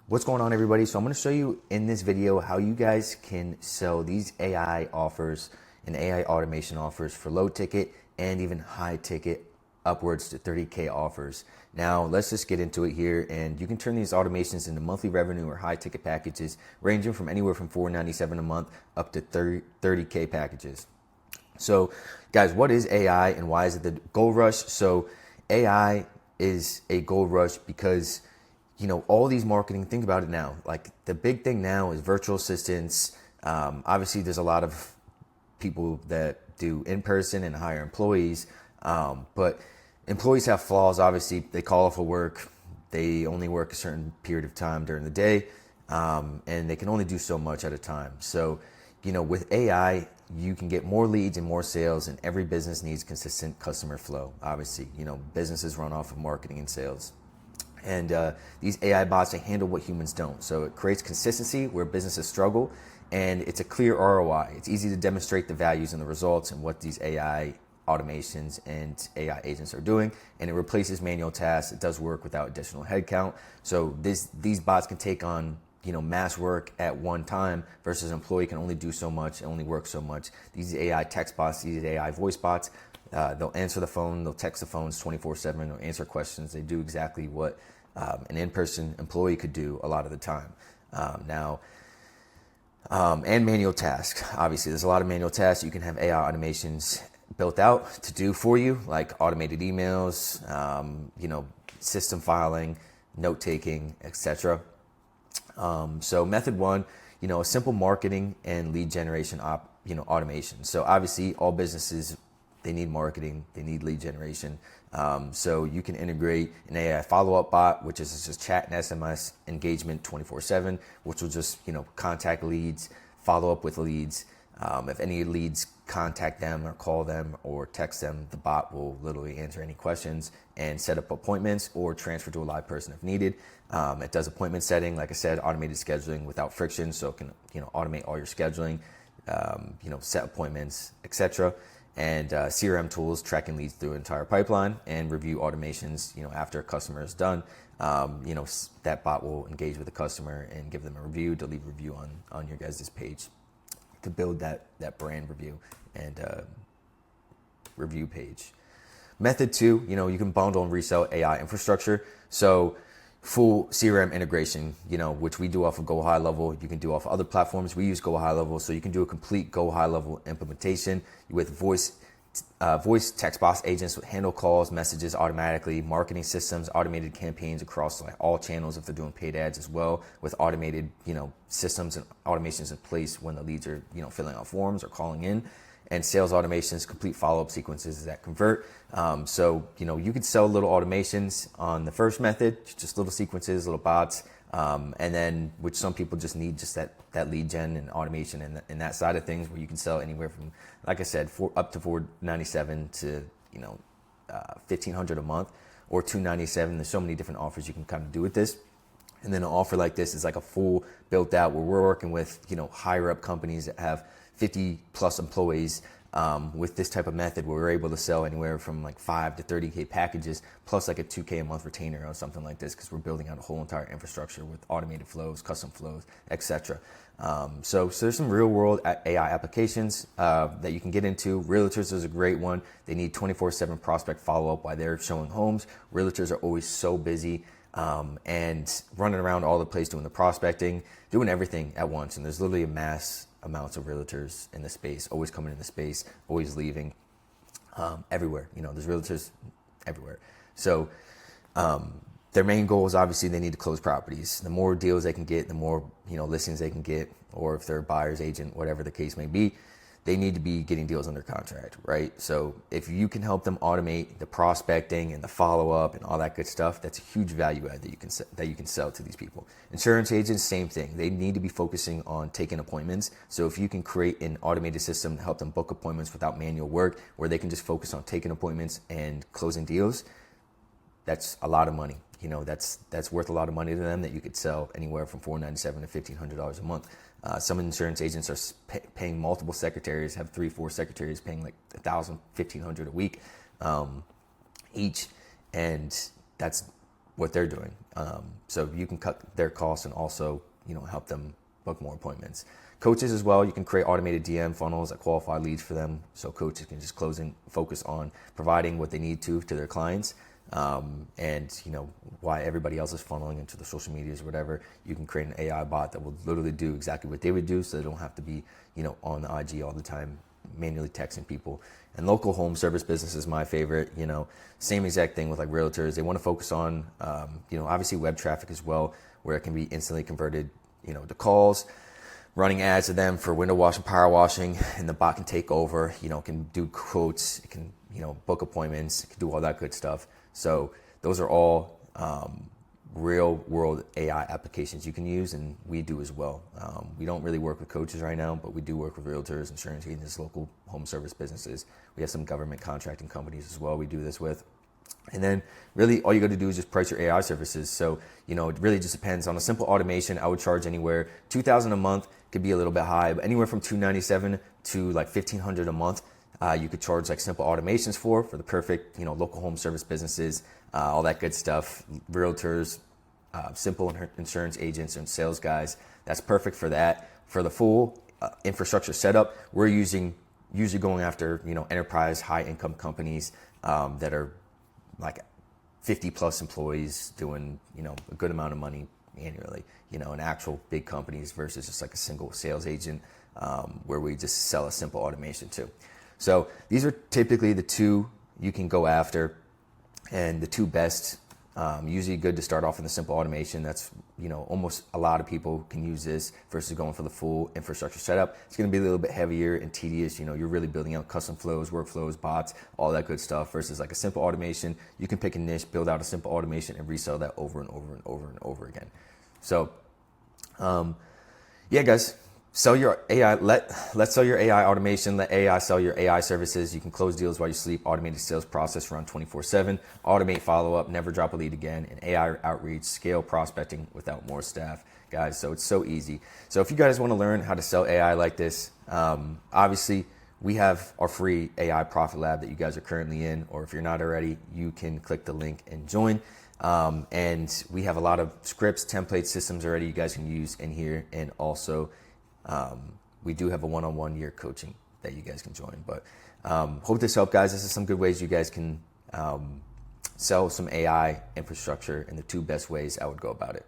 What's going on, everybody? So I'm going to show you in this video how you guys can sell these AI offers and AI automation offers for low ticket and even high ticket upwards to 30K offers. Now let's just get into it here, and you can turn these automations into monthly revenue or high ticket packages ranging from anywhere from $497 a month up to 30K packages. So guys, what is AI and why is it the gold rush? So AI is a gold rush because all these marketing, think about it now, like the big thing now is virtual assistants. Obviously there's a lot of people that do in person and hire employees. But employees have flaws. Obviously they call off of work. They only work a certain period of time during the day. And they can only do so much at a time. So, with AI, you can get more leads and more sales, and every business needs consistent customer flow. Obviously, businesses run off of marketing and sales. And these AI bots, they handle what humans don't. So it creates consistency where businesses struggle, and it's a clear ROI. It's easy to demonstrate the values and the results and what these AI automations and AI agents are doing, and it replaces manual tasks. It does work without additional headcount. So these bots can take on mass work at one time versus an employee can only do so much and only work so much. These AI text bots, these AI voice bots, they'll answer the phone, they'll text the phones 24/7, they'll answer questions. They do exactly what an in-person employee could do a lot of the time. And manual tasks. Obviously, there's a lot of manual tasks. You can have AI automations built out to do for you, like automated emails, system filing, note taking, etc. So method one, a simple marketing and lead generation automation. So obviously all businesses, they need marketing, they need lead generation. So you can integrate an AI follow-up bot, which is just chat and SMS engagement 24/7, which will just, contact leads, follow up with leads. If any leads contact them or call them or text them, the bot will literally answer any questions and set up appointments or transfer to a live person if needed. It does appointment setting, like I said, automated scheduling without friction. So it can, automate all your scheduling, set appointments, etc. And CRM tools, tracking leads through an entire pipeline, and review automations, after a customer is done. That bot will engage with the customer and give them a review, to leave a review on your guys' page, to build that brand review and review page. Method two, you can bundle and resell AI infrastructure. So full CRM integration, which we do off of Go High Level. You can do off other platforms. We use Go High Level, so you can do a complete Go High Level implementation with voice text box agents, handle calls, messages automatically, marketing systems, automated campaigns across all channels if they're doing paid ads as well, with automated systems and automations in place when the leads are filling out forms or calling in, and sales automations, complete follow-up sequences that convert. So you could sell little automations on the first method, just little sequences, little bots, and then which some people just need just that lead gen and automation and that side of things, where you can sell anywhere from, like I said, up to $497 to $1,500 a month, or $297. There's so many different offers you can kind of do with this. And then an offer like this is like a full built out, where we're working with higher up companies that have 50 plus employees. With this type of method, where we're able to sell anywhere from like 5 to 30K packages, plus like a 2K a month retainer or something like this, because we're building out a whole entire infrastructure with automated flows, custom flows, etc. So there's some real world AI applications that you can get into. Realtors is a great one. They need 24/7 prospect follow-up while they're showing homes. Realtors are always so busy and running around all the place doing the prospecting, doing everything at once. And there's literally a mass amounts of realtors in the space, always coming in the space, always leaving, everywhere. There's realtors everywhere. So their main goal is obviously they need to close properties. The more deals they can get, the more listings they can get, or if they're a buyer's agent, whatever the case may be, they need to be getting deals under contract, right? So if you can help them automate the prospecting and the follow-up and all that good stuff, that's a huge value add that you can sell to these people. Insurance agents, same thing. They need to be focusing on taking appointments. So if you can create an automated system to help them book appointments without manual work, where they can just focus on taking appointments and closing deals, that's a lot of money. That's worth a lot of money to them, that you could sell anywhere from $497 to $1,500 a month. Some insurance agents are paying multiple secretaries, have 3-4 secretaries paying like $1,000, $1,500 a week each, and that's what they're doing. So you can cut their costs and also, help them book more appointments. Coaches as well, you can create automated DM funnels that qualify leads for them. So coaches can just close and focus on providing what they need to their clients. And why everybody else is funneling into the social medias or whatever, you can create an AI bot that will literally do exactly what they would do, so they don't have to be, on the IG all the time, manually texting people. And local home service business is my favorite. Same exact thing with like realtors. They want to focus on, obviously web traffic as well, where it can be instantly converted, to calls, running ads to them for window washing, power washing, and the bot can take over. It can do quotes, it can, book appointments, it can do all that good stuff. So those are all real world AI applications you can use, and we do as well. We don't really work with coaches right now, but we do work with realtors, insurance agents, local home service businesses. We have some government contracting companies as well we do this with. And then really all you got to do is just price your AI services. So, it really just depends. On a simple automation, I would charge anywhere $2,000 a month, could be a little bit high, but anywhere from $297 to like $1,500 a month. You could charge like simple automations for the perfect, local home service businesses, all that good stuff, realtors, simple insurance agents and sales guys. That's perfect for that. For the full infrastructure setup, we're usually going after, enterprise high income companies that are like 50 plus employees doing, a good amount of money annually, and actual big companies versus just like a single sales agent where we just sell a simple automation to. So these are typically the two you can go after, and the two best. Usually good to start off in the simple automation. That's, almost a lot of people can use this versus going for the full infrastructure setup. It's going to be a little bit heavier and tedious. You're really building out custom flows, workflows, bots, all that good stuff versus like a simple automation. You can pick a niche, build out a simple automation and resell that over and over and over and over again. So, yeah, guys. Sell your AI, let's sell your AI automation, let AI sell your AI services. You can close deals while you sleep, automated sales process run 24/7, automate follow-up, never drop a lead again, and AI outreach, scale prospecting without more staff, guys. So it's so easy. So if you guys want to learn how to sell AI like this, obviously we have our free AI Profit Lab that you guys are currently in, or if you're not already, you can click the link and join. And we have a lot of scripts, templates, systems already you guys can use in here, and also we do have a one-on-one year coaching that you guys can join. But hope this helped, guys. This is some good ways you guys can sell some AI infrastructure, and the two best ways I would go about it.